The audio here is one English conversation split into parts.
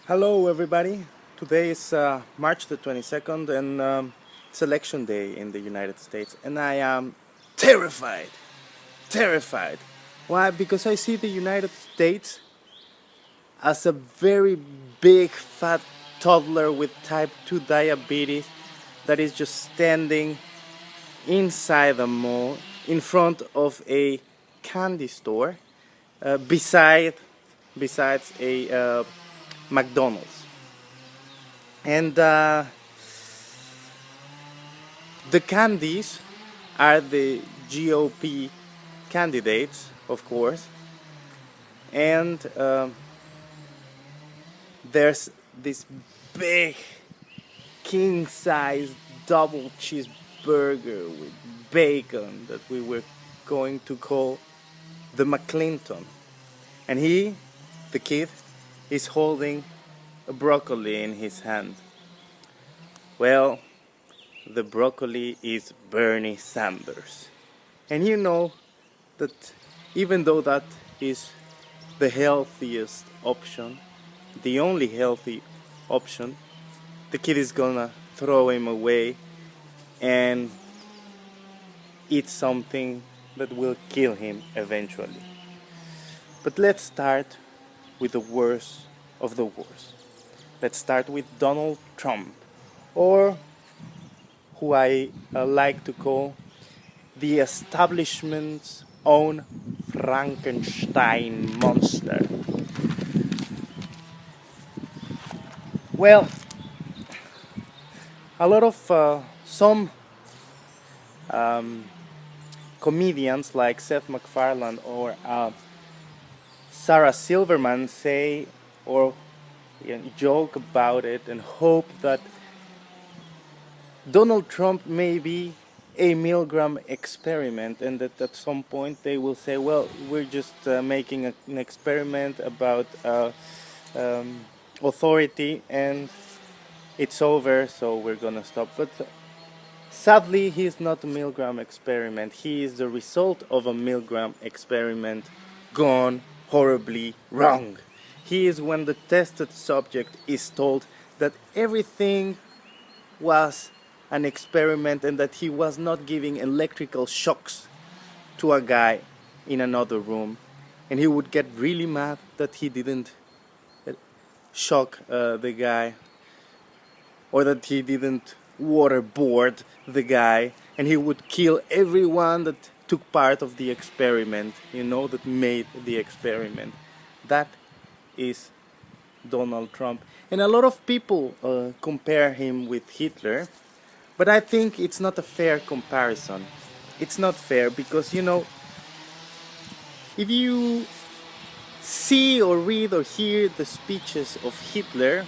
Hello, everybody. Today is March the 22nd, and it's election day in the United States, and I am terrified. Terrified. Why? Because I see the United States as a very big, fat toddler with type 2 diabetes that is just standing inside a mall in front of a candy store besides a McDonald's. And the candies are the GOP candidates, of course, and there's this big king size double cheeseburger with bacon that we were going to call the McClinton. And he, the kid, is holding a broccoli in his hand. Well, the broccoli is Bernie Sanders. And you know that even though that is the healthiest option, the only healthy option, the kid is gonna throw him away and eat something that will kill him eventually. But let's start with the worst of the worst. Let's start with Donald Trump, or who I like to call the establishment's own Frankenstein monster. Well, a lot of some comedians like Seth MacFarlane or Sarah Silverman say or joke about it and hope that Donald Trump may be a Milgram experiment, and that at some point they will say, well, we're just making an experiment about authority and it's over, so we're gonna stop. But sadly, he's not a Milgram experiment. He is the result of a Milgram experiment gone horribly wrong. He is when the tested subject is told that everything was an experiment and that he was not giving electrical shocks to a guy in another room. And he would get really mad that he didn't shock the guy, or that he didn't waterboard the guy, and he would kill everyone that took part of the experiment, that made the experiment. That is Donald Trump. And a lot of people compare him with Hitler, but I think it's not a fair comparison. It's not fair because, if you see or read or hear the speeches of Hitler,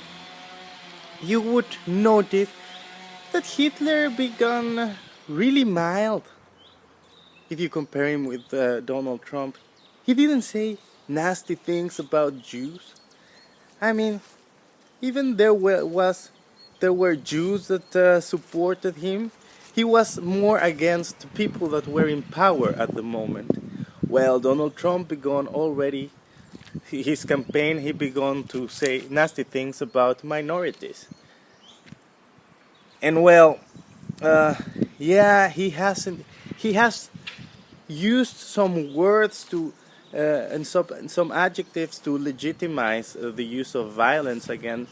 you would notice that Hitler began really mild. If you compare him with Donald Trump, he didn't say nasty things about Jews. I mean, even there were Jews that supported him. He was more against people that were in power at the moment. Well, Donald Trump began already his campaign. He began to say nasty things about minorities. And well, he hasn't. He has used some words to and some adjectives to legitimize the use of violence against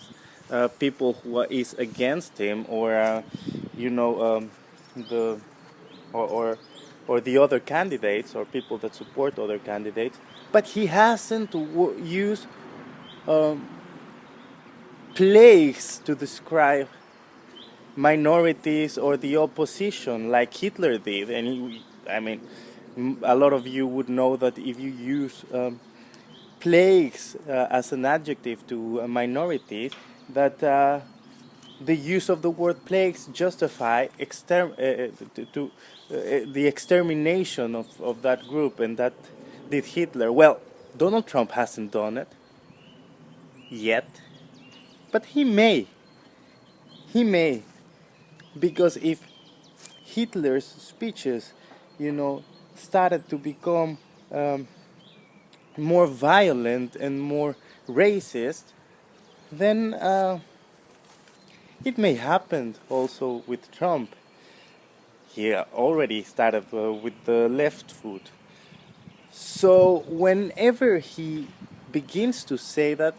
people who is against him, or the or the other candidates, or people that support other candidates. But he hasn't used plagues to describe minorities or the opposition like Hitler did. And a lot of you would know that if you use plagues as an adjective to minorities, that the use of the word plagues justify the extermination of that group, and that did Hitler. Well, Donald Trump hasn't done it yet, but he may. He may. Because if Hitler's speeches, started to become more violent and more racist, then it may happen also with Trump. He already started with the left foot. So whenever he begins to say that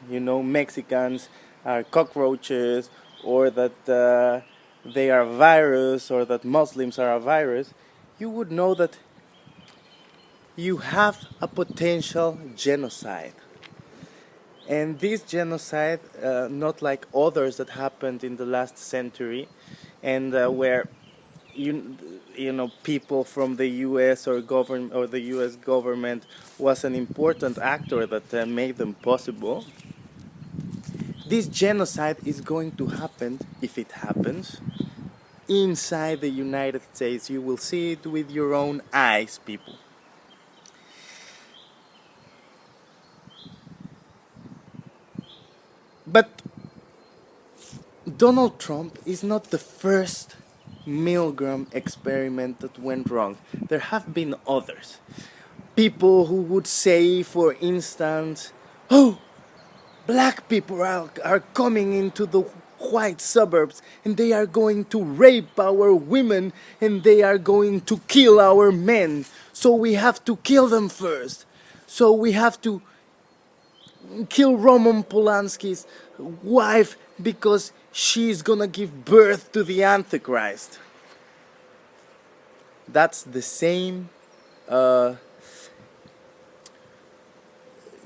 Mexicans are cockroaches, or that they are a virus, or that Muslims are a virus, you would know that you have a potential genocide. And this genocide, not like others that happened in the last century, and where you you know people from the U.S. or government or the U.S. government was an important actor that made them possible. This genocide is going to happen if it happens inside the United States. You will see it with your own eyes, people. But Donald Trump is not the first Milgram experiment that went wrong. There have been others. People who would say, for instance, oh, black people are coming into the white suburbs and they are going to rape our women and they are going to kill our men. So we have to kill them first. So we have to kill Roman Polanski's wife because she's gonna give birth to the Antichrist. That's the same, uh,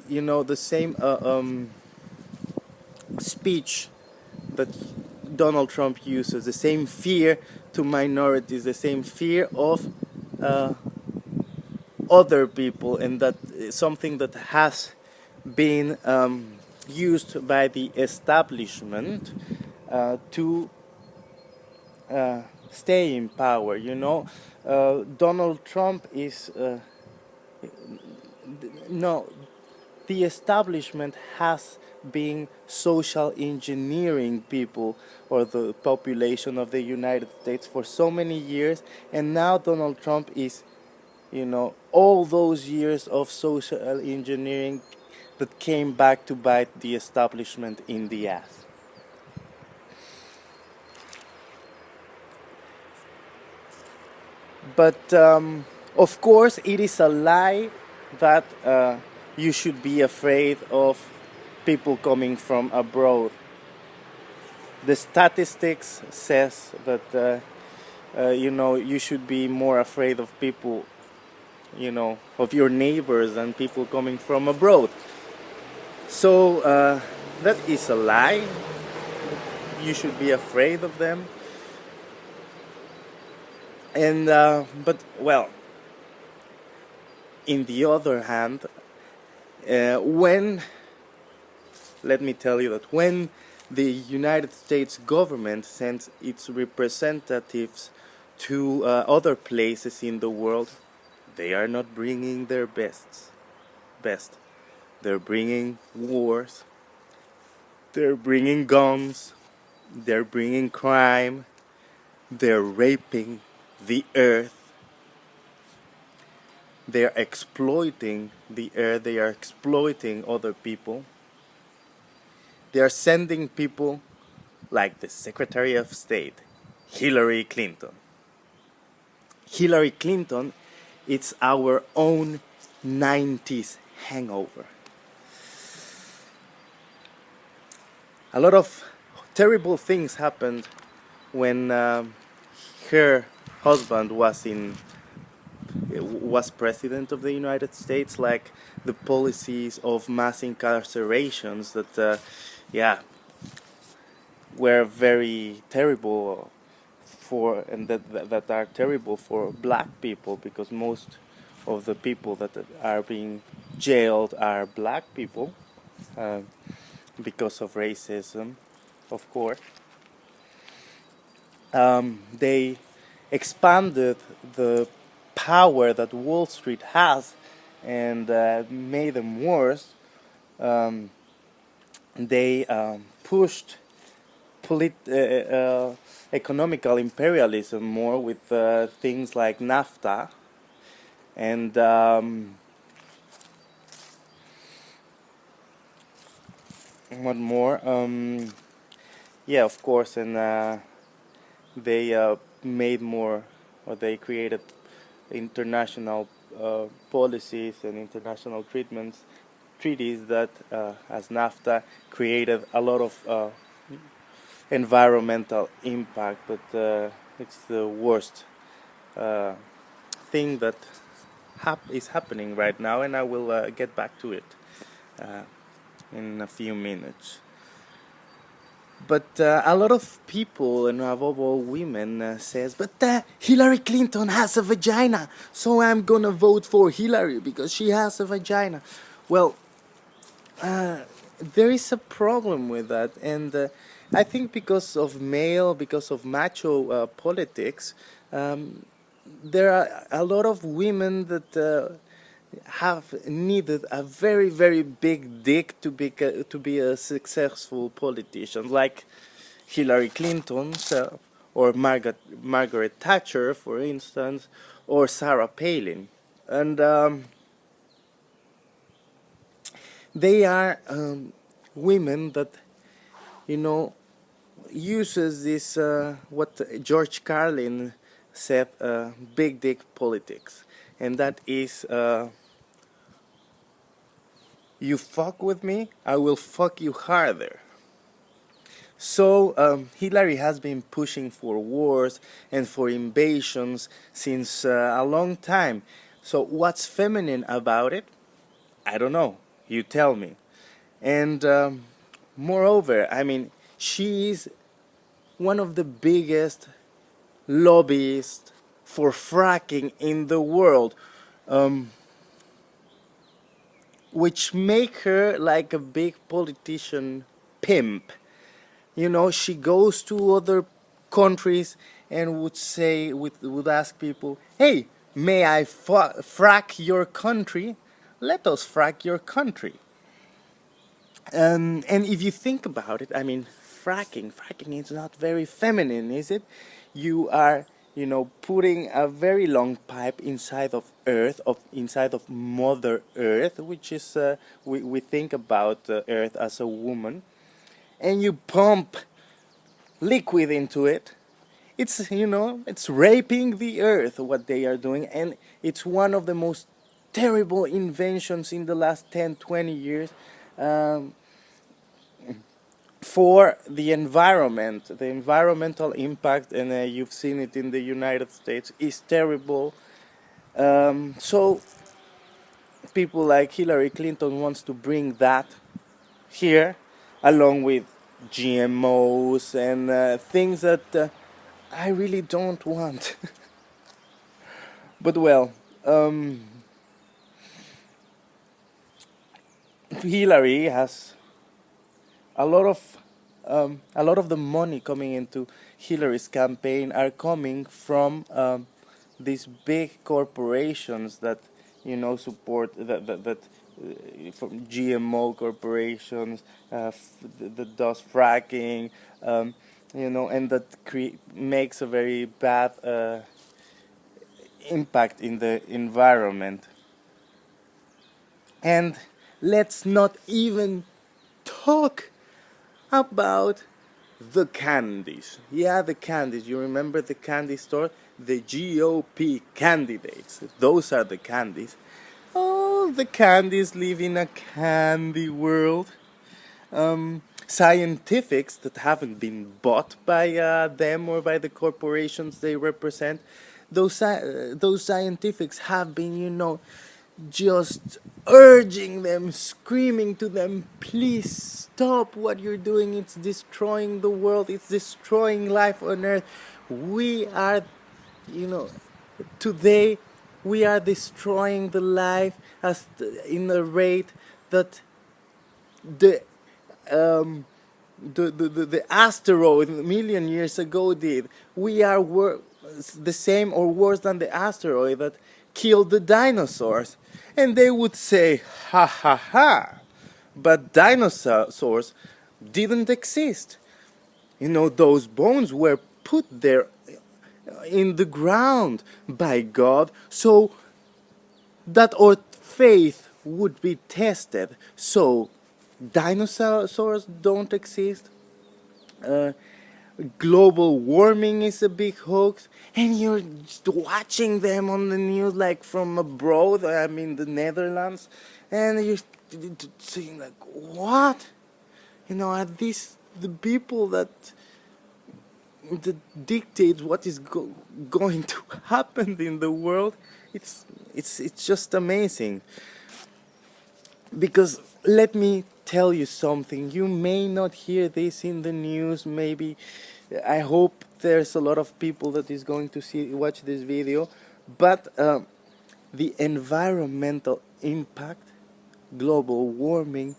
the same speech that Donald Trump uses, the same fear to minorities, the same fear of uh, other people, and that is something that has been used by the establishment to stay in power. Donald Trump is no, the establishment has been social engineering people or the population of the United States for so many years, and now Donald Trump is, all those years of social engineering that came back to bite the establishment in the ass. But of course, it is a lie that you should be afraid of people coming from abroad. The statistics says that you should be more afraid of people, of your neighbors than people coming from abroad. So that is a lie. You should be afraid of them. And but well, in the other hand, when let me tell you that when the United States government sends its representatives to other places in the world, they are not bringing their best. They're bringing wars. They're bringing guns. They're bringing crime. They're raping the earth. They're exploiting the earth. They are exploiting other people. They are sending people like the Secretary of State, Hillary Clinton. Hillary Clinton, it's our own 90s hangover. A lot of terrible things happened when her husband was president of the United States, like the policies of mass incarcerations that were very terrible and that are terrible for black people, because most of the people that are being jailed are black people, because of racism, of course. They expanded the power that Wall Street has and made them worse. They pushed economical imperialism more with things like NAFTA, and What more? Yeah, of course, and they made more, or they created international policies and international treaties that, as NAFTA, created a lot of environmental impact, but it's the worst uh, thing that is happening right now, and I will get back to it uh, in a few minutes. But a lot of people, and above all women, says, "But Hillary Clinton has a vagina, so I'm gonna vote for Hillary because she has a vagina." Well, uh, there is a problem with that, and I think because of macho politics, um, there are a lot of women that have needed a very very big dick to be a successful politician, like Hillary Clinton, or Margaret Thatcher, for instance, or Sarah Palin, and they are women that, you know, uses this what George Carlin said, big dick politics, and that is, you fuck with me, I will fuck you harder. So Hillary has been pushing for wars and for invasions since a long time. So what's feminine about it? I don't know. You tell me. And moreover, I mean, she is one of the biggest lobbyists for fracking in the world, um, which make her like a big politician pimp. You know, she goes to other countries and would ask people, "Hey, may I frack your country? Let us frack your country." And if you think about it, I mean, fracking is not very feminine, is it? You are, you know, putting a very long pipe inside of Mother Earth, which is, we think about Earth as a woman, and you pump liquid into it. It's, you know, it's raping the Earth, what they are doing, and it's one of the most terrible inventions in the last 10, 20 years. Um, for the environment, the environmental impact, and you've seen it in the United States, is terrible. So people like Hillary Clinton wants to bring that here, along with GMOs and things that I really don't want. But well, Hillary has a lot of the money coming into Hillary's campaign are coming from these big corporations that, you know, support from GMO corporations that does fracking, you know, and that makes a very bad impact in the environment. And let's not even talk about the candies. Yeah, the candies. You remember the candy store? The GOP candidates. Those are the candies. Oh, the candies live in a candy world. Scientifics that haven't been bought by them or by the corporations they represent. Those scientifics have been, you know, just urging them, screaming to them, "Please stop what you're doing. It's destroying the world. It's destroying life on Earth. We are, you know, today we are destroying the life in a rate that the the asteroid a million years ago did. We are the same or worse than the asteroid that killed the dinosaurs." And they would say, "Ha ha ha, but dinosaurs didn't exist. You know, those bones were put there in the ground by God, so that our faith would be tested. So dinosaurs don't exist, uh, global warming is a big hoax, and you're just watching them on the news like from abroad, I mean the Netherlands, and you're saying like, what? Are these the people that dictate what is going to happen in the world? It's just amazing. Because let me tell you something, you may not hear this in the news, maybe. I hope there's a lot of people that is going to watch this video, but the environmental impact, global warming,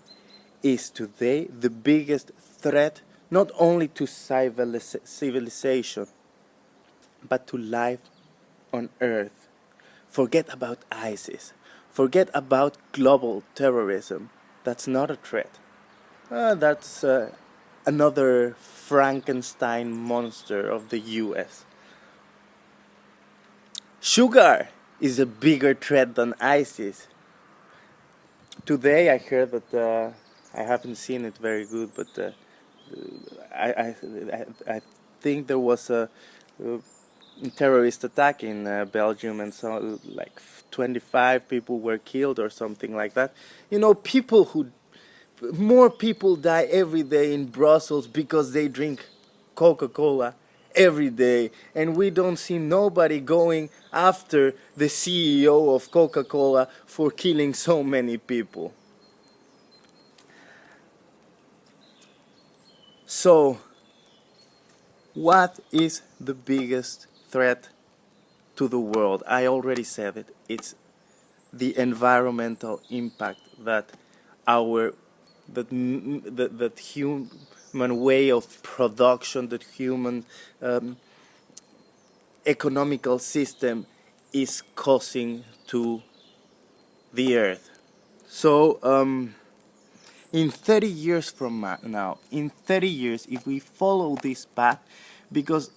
is today the biggest threat, not only to civilization, but to life on Earth. Forget about ISIS. Forget about global terrorism. That's not a threat. That's another Frankenstein monster of the US. Sugar is a bigger threat than ISIS. Today I heard that, I haven't seen it very good, but I think there was a terrorist attack in Belgium, and so like 25 people were killed or something like that. More people die every day in Brussels because they drink Coca-Cola every day, and we don't see nobody going after the CEO of Coca-Cola for killing so many people. So, what is the biggest threat to the world? I already said it. It's the environmental impact that that human way of production, that human economical system is causing to the earth. So, in 30 years from now, in 30 years, if we follow this path, because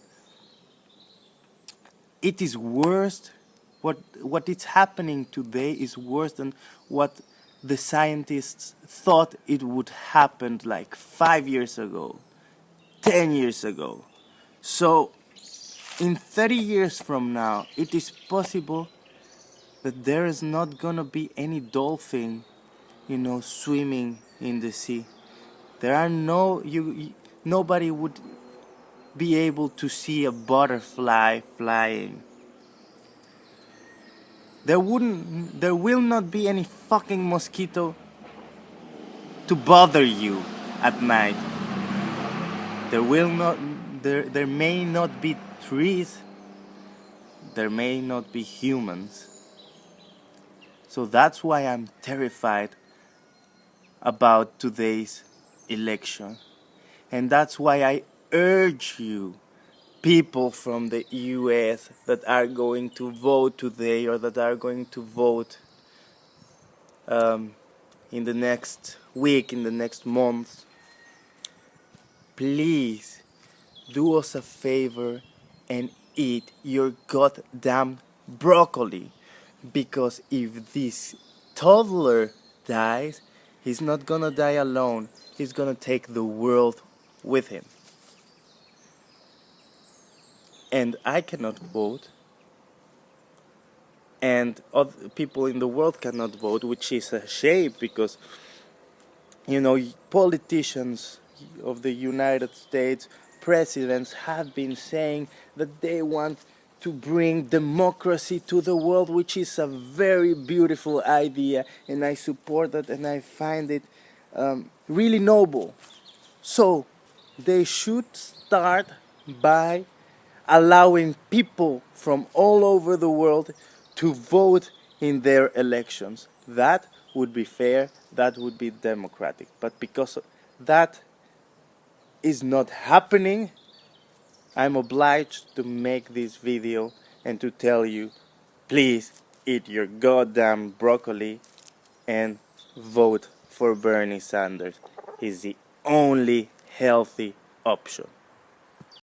it is worse, what is happening today is worse than what the scientists thought it would happen like 5 years ago, 10 years ago. So, in 30 years from now, it is possible that there is not gonna be any dolphin, swimming in the sea. There are nobody would be able to see a butterfly flying. There will not be any fucking mosquito to bother you at night. There may not be trees. There may not be humans. So that's why I'm terrified about today's election. And that's why I urge you, people from the US that are going to vote today or that are going to vote in the next week, in the next month, please do us a favor and eat your goddamn broccoli. Because if this toddler dies, he's not gonna die alone. He's gonna take the world with him. And I cannot vote, and other people in the world cannot vote, which is a shame, because politicians of the United States, presidents, have been saying that they want to bring democracy to the world, which is a very beautiful idea, and I support that, and I find it really noble. So they should start by allowing people from all over the world to vote in their elections. That would be fair, that would be democratic. But because that is not happening, I'm obliged to make this video and to tell you, please eat your goddamn broccoli and vote for Bernie Sanders. He's the only healthy option.